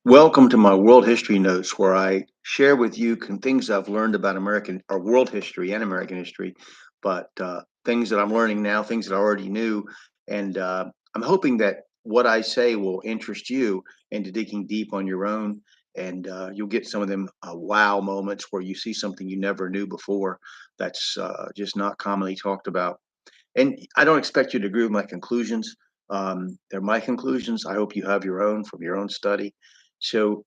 Welcome to my world history notes, where I share with you things I've learned about American or world history and American history, but things that I'm learning now, things that I already knew. And I'm hoping that what I say will interest you into digging deep on your own. And you'll get some of them wow moments where you see something you never knew before that's just not commonly talked about. And I don't expect you to agree with my conclusions. They're my conclusions. I hope you have your own from your own study. So,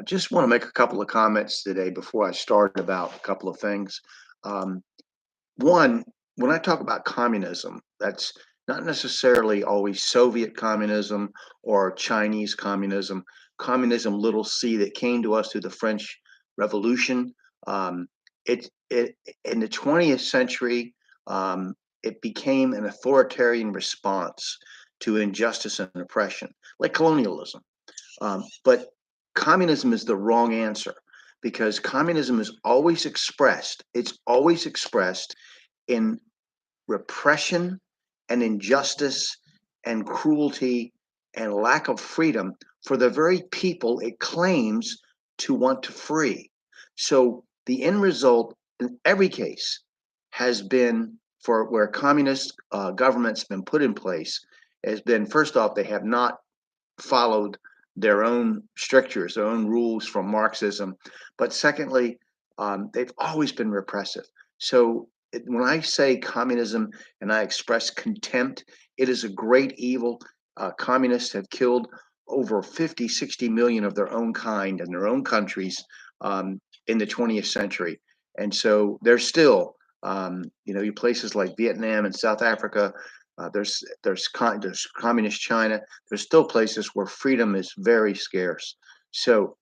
just want to make a couple of comments today before I start about a couple of things. Um, One, when I talk about communism, that's not necessarily always Soviet communism or Chinese communism. Communism, little c, that came to us through the French Revolution. Um, it in the 20th century, um, it became an authoritarian response to injustice and oppression, like colonialism. But communism is the wrong answer, because communism is always expressed. It's always expressed in repression and injustice and cruelty and lack of freedom for the very people it claims to want to free. So the end result in every case has been, for where communist governments been put in place, has been, first off, they have not followed their own strictures, their own rules from Marxism. But secondly, they've always been repressive. So when I say communism and I express contempt, it is a great evil. Communists have killed over 50, 60 million of their own kind in their own countries in the 20th century. And so they're still, places like Vietnam and South Africa. There's communist China. There's still places where freedom is very scarce. So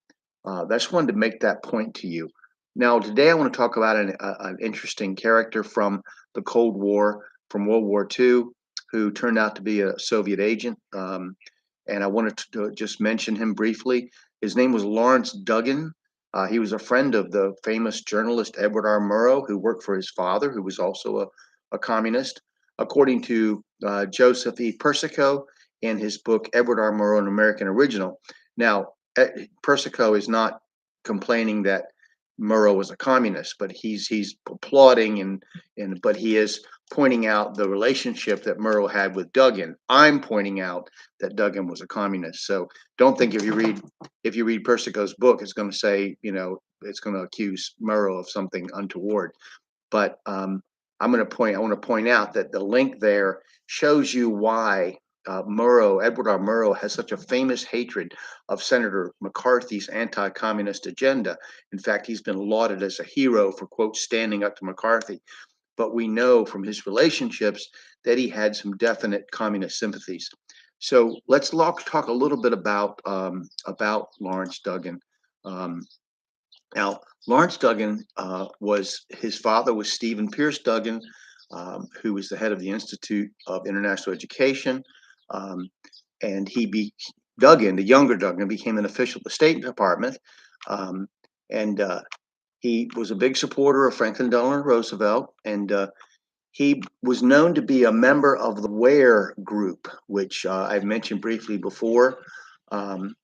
that's wanted to make that point to you. Now, today I want to talk about an interesting character from the Cold War, from World War II, who turned out to be a Soviet agent. And I wanted to just mention him briefly. His name was Lawrence Duggan. He was a friend of the famous journalist Edward R. Murrow, who worked for his father, who was also a communist. According to Joseph E. Persico in his book Edward R. Murrow, an American Original. Now, Persico is not complaining that Murrow was a communist, but he's applauding and but he is pointing out the relationship that Murrow had with Duggan. I'm pointing out that Duggan was a communist. So don't think if you read Persico's book, it's going to say, it's going to accuse Murrow of something untoward. But I want to point out that the link there shows you why Edward R. Murrow, has such a famous hatred of Senator McCarthy's anti-communist agenda. In fact, he's been lauded as a hero for, quote, standing up to McCarthy. But we know from his relationships that he had some definite communist sympathies. So let's talk a little bit about Lawrence Duggan. Um, Now, Lawrence Duggan was his father was Stephen Pierce Duggan, who was the head of the Institute of International Education, um, and Duggan, the younger Duggan, became an official of the State Department, um, and he was a big supporter of Franklin Delano Roosevelt, and he was known to be a member of the Ware Group, which I've mentioned briefly before. Um,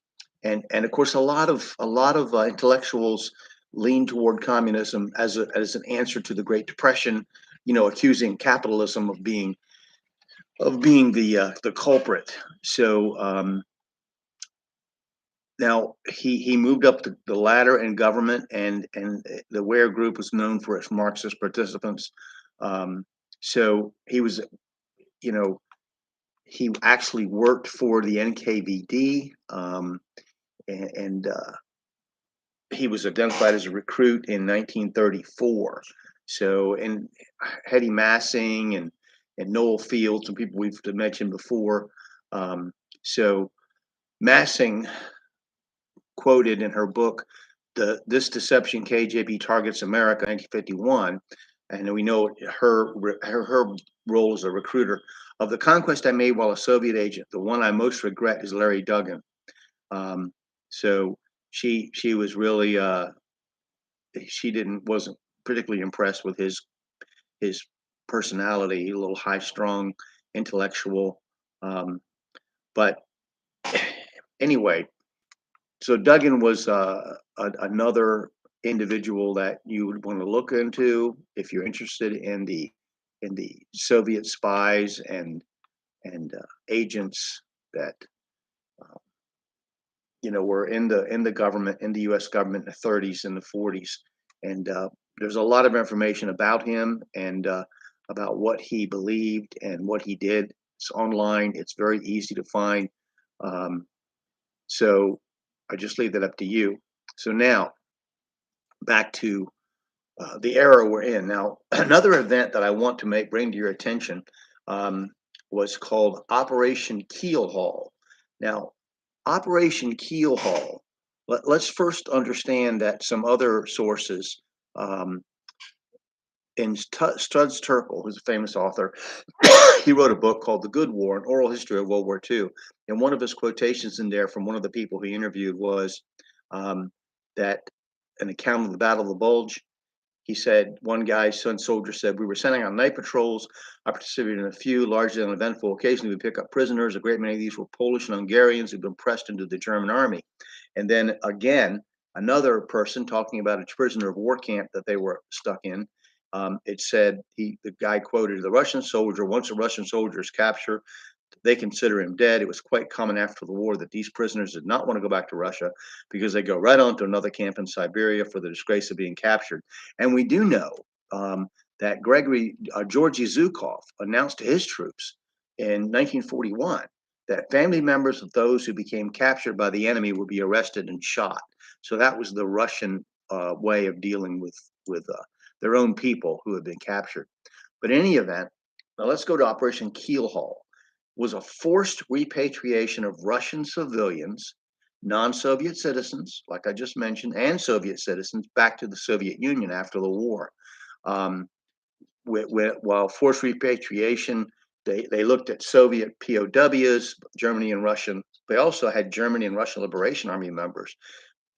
and of course, a lot of intellectuals lean toward communism as an answer to the Great Depression, accusing capitalism of being the culprit. So now he moved up the ladder in government, and the Ware Group was known for its Marxist participants. Um, so you know, he actually worked for the NKVD, and he was identified as a recruit in 1934. So, and Hetty Massing and Noel Fields, some people we've mentioned before. Um, so Massing quoted in her book, "This Deception KGB Targets America," 1951, and we know her role as a recruiter. "Of the conquest I made while a Soviet agent, the one I most regret is Larry Duggan." Um, so she was really she didn't wasn't particularly impressed with his personality, a little high strung, intellectual. Um, but anyway, So Duggan was another individual that you would want to look into if you're interested in the Soviet spies and agents that were in the government, in the U.S. government in the 30s and the 40s, and there's a lot of information about him and about what he believed and what he did. It's online. It's very easy to find. Um, so I just leave that up to you. So now back to the era we're in. Now, another event that I want to bring to your attention um, was called Operation Keelhaul. Now, Operation Keelhaul. Let's first understand that some other sources, um, in Studs Terkel, who's a famous author, he wrote a book called The Good War, an oral history of World War II. And one of his quotations in there from one of the people he interviewed was um, that an account of the Battle of the Bulge. He said, one guy's son soldier said, we were sending out night patrols. I participated in a few, largely uneventful. Occasionally, we pick up prisoners. A great many of these were Polish and Hungarians who'd been pressed into the German army. And then again, another person talking about a prisoner of war camp that they were stuck in. It said, the guy quoted, the Russian soldier, once a Russian soldier is captured, they consider him dead. It was quite common after the war that these prisoners did not want to go back to Russia because they go right on to another camp in Siberia for the disgrace of being captured. And we do know that Georgy Zhukov announced to his troops in 1941 that family members of those who became captured by the enemy would be arrested and shot. So that was the Russian way of dealing with their own people who had been captured. But in any event, now let's go to Operation Keelhaul. Was a forced repatriation of Russian civilians, non-Soviet citizens, like I just mentioned, and Soviet citizens back to the Soviet Union after the war. Um, while forced repatriation, they looked at Soviet POWs, Germany and Russian. They also had Germany and Russian Liberation Army members,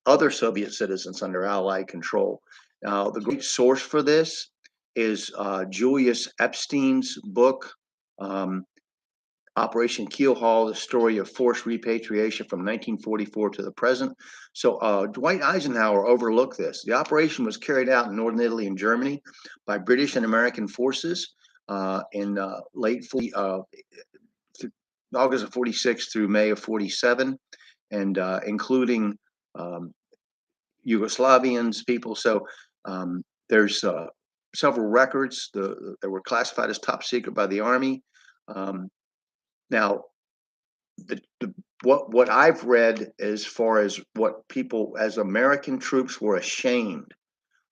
other Soviet citizens under Allied control. Now, the great source for this is Julius Epstein's book, um, Operation Keelhaul, the story of forced repatriation from 1944 to the present. So Dwight Eisenhower overlooked this. The operation was carried out in northern Italy and Germany by British and American forces in late 40, August of 46 through May of 47, and including um, Yugoslavians, people. So there's several records that were classified as top secret by the Army. Um, now, the what I've read as far as what people as American troops were ashamed.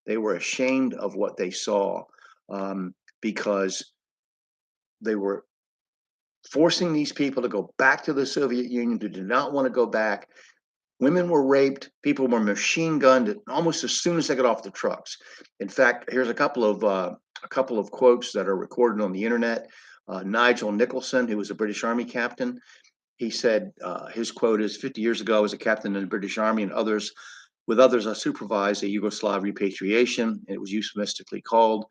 They were ashamed of what they saw because they were forcing these people to go back to the Soviet Union who did not want to go back. Women were raped. People were machine gunned almost as soon as they got off the trucks. In fact, here's a couple of quotes that are recorded on the internet. Nigel Nicholson, who was a British Army captain, he said his quote is 50 years ago, I was a captain in the British Army and with others, I supervised a Yugoslav repatriation. It was euphemistically called.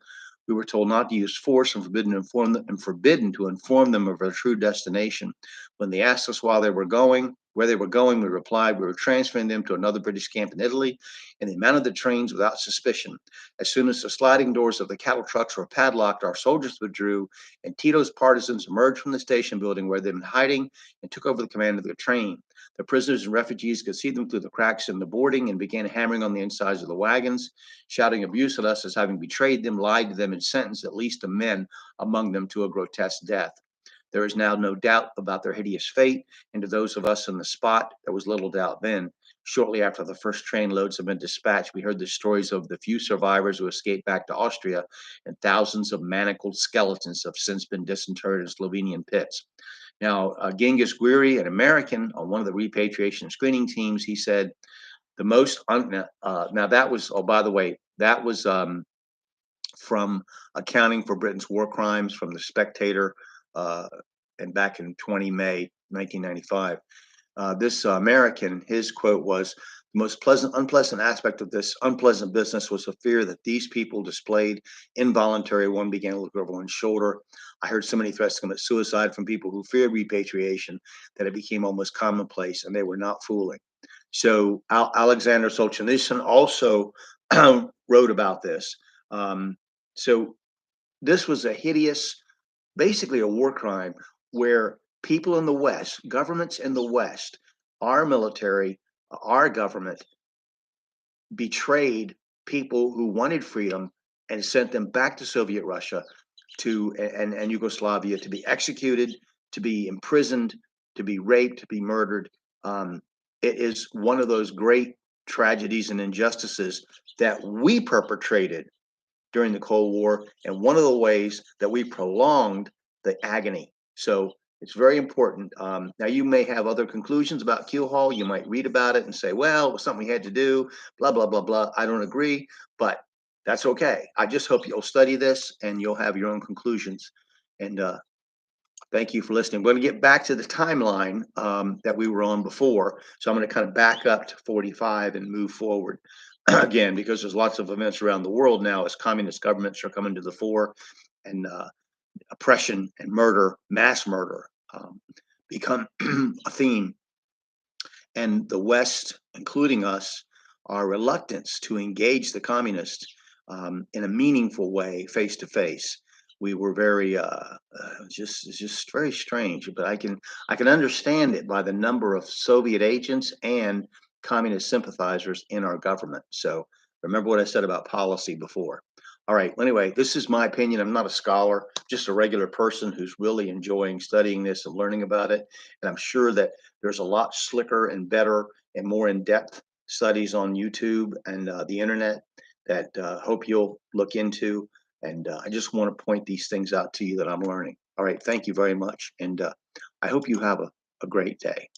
We were told not to use force and forbidden to inform them of their true destination. When they asked us where they were going, we replied we were transferring them to another British camp in Italy, and they mounted the trains without suspicion. As soon as the sliding doors of the cattle trucks were padlocked, our soldiers withdrew, and Tito's partisans emerged from the station building where they'd been hiding and took over the command of the train. The prisoners and refugees could see them through the cracks in the boarding and began hammering on the insides of the wagons, shouting abuse at us as having betrayed them, lied to them, and sentenced at least the men among them to a grotesque death. There is now no doubt about their hideous fate, and to those of us in the spot, there was little doubt then. Shortly after the first train loads had been dispatched, we heard the stories of the few survivors who escaped back to Austria, and thousands of manacled skeletons have since been disinterred in Slovenian pits. Now, Genghis Guiri, an American on one of the repatriation screening teams, he said the now that was, oh, by the way, that was from Accounting for Britain's War Crimes from the Spectator, uh, and back in 20 May 1995. This American, his quote was, the most unpleasant aspect of this unpleasant business was the fear that these people displayed involuntary. One began to look over one's shoulder. I heard so many threats to commit suicide from people who feared repatriation that it became almost commonplace, and they were not fooling. So Alexander Solzhenitsyn also wrote about this. Um, so this was a hideous, basically a war crime where people in the West, governments in the West, our military, our government betrayed people who wanted freedom and sent them back to Soviet Russia to and Yugoslavia to be executed, to be imprisoned, to be raped, to be murdered. Um, it is one of those great tragedies and injustices that we perpetrated during the Cold War, and one of the ways that we prolonged the agony. So it's very important. Now, you may have other conclusions about Keelhaul. You might read about it and say, well, it was something we had to do, blah, blah, blah, blah. I don't agree, but that's okay. I just hope you'll study this and you'll have your own conclusions. And thank you for listening. We're going to get back to the timeline that we were on before. So I'm going to kind of back up to 45 and move forward again, because there's lots of events around the world now as communist governments are coming to the fore, and oppression and murder, mass murder, become a theme. And the West, including us, our reluctance to engage the communists in a meaningful way, face to face. We were very just very strange, but I can understand it by the number of Soviet agents and communist sympathizers in our government. So remember what I said about policy before. All right. Well, anyway, this is my opinion. I'm not a scholar, just a regular person who's really enjoying studying this and learning about it. And I'm sure that there's a lot slicker and better and more in-depth studies on YouTube and the internet that hope you'll look into. And I just want to point these things out to you that I'm learning. All right. Thank you very much. And I hope you have a great day.